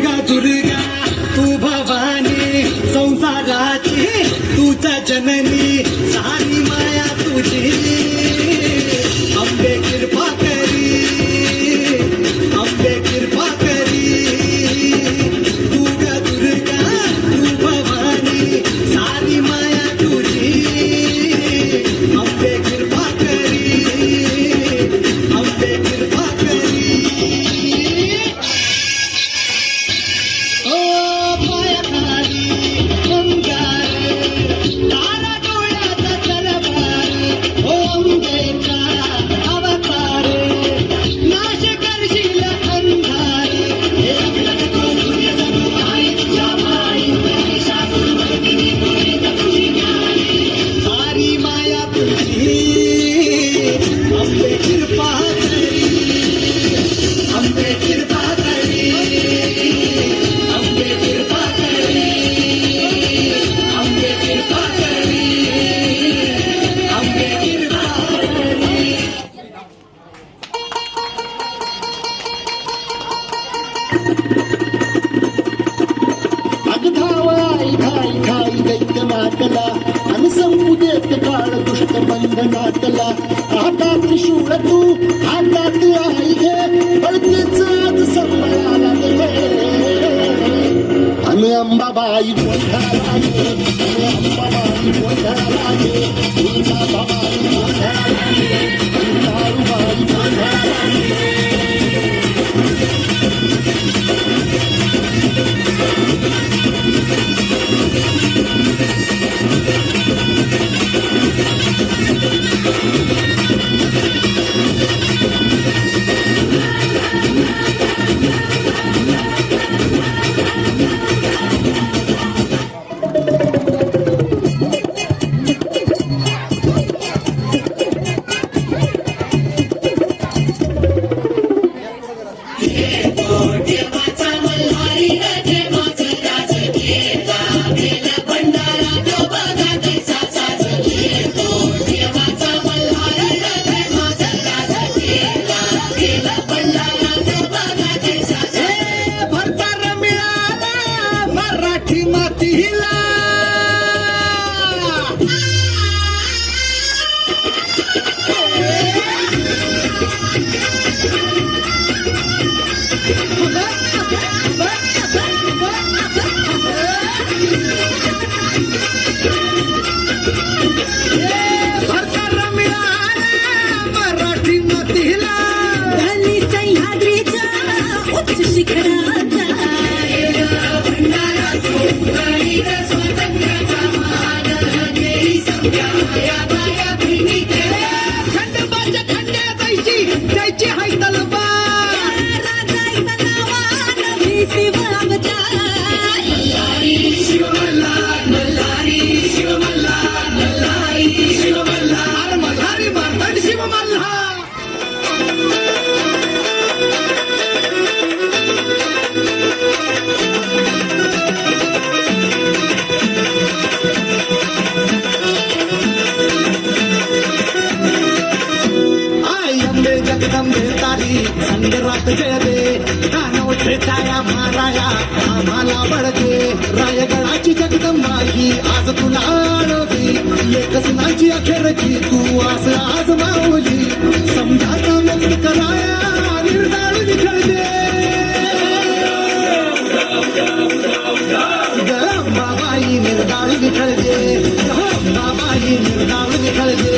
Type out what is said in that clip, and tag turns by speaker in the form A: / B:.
A: गा दुर्गा तू भवानी संसाराची तुझा जननी सारी माया तुझी अंबे कृपा करी अंबे कृपा करी तू गा दुर्गा तू भवानी सारी माया तुझी अंबे कृपा करी अंबे कृपा करी ओ माया खाली अंगार तारा डोळ्याचा तरबार ओ अंबेचा अवतार नाश करशील अंधार हे आपलं तो सूर्य समुहाई तुझ्या माई महिषासुरमर्दिनी तुझी तुझी ज्ञानी सारी माया तुझी अंबे कृपा करी अंबे कृपा करी अंबे कृपा करी अंबे कृपा करी अंबे कृपा करी
B: अगधावाई घाई घाई दैत्य नाटला आणि संपुदेत काळ दुष्ट बंधनातला हातात त्रिशूळ तू हातात आई घे बळतेच आज संबळाला दे आणि अंबाबाई गोंधळाला घे आणि अंबाबाई गोंधळाला घे तुळजाबाई गोंधळाला घे आणि तारुबाई गोंधळाला घे
A: भरतार मिळाला मराठी मातीला भरतार मिळाला मराठी मातीला
C: झाली सह्याद्रीच्या उच्च शिखराचा
A: खंडोबाच्या खंड्या जायची हाय तलवार
C: राजाचा नावानं मी शिव अवतार
A: अरे मल्हारी मारताड शिव मल्हार आई अंबे जगदंबे तारी संगरात जय दे कानव छाया महाराया आम्हाला बळके रायगडाची जगदंबा ही आज तुला आळवली एकच नाची अखेरची तू आज आज माऊली समजाचा मुक्त कराया निर्धार विखळते बाबाई निर्धार विखळते बाबाई निर्धार विखळते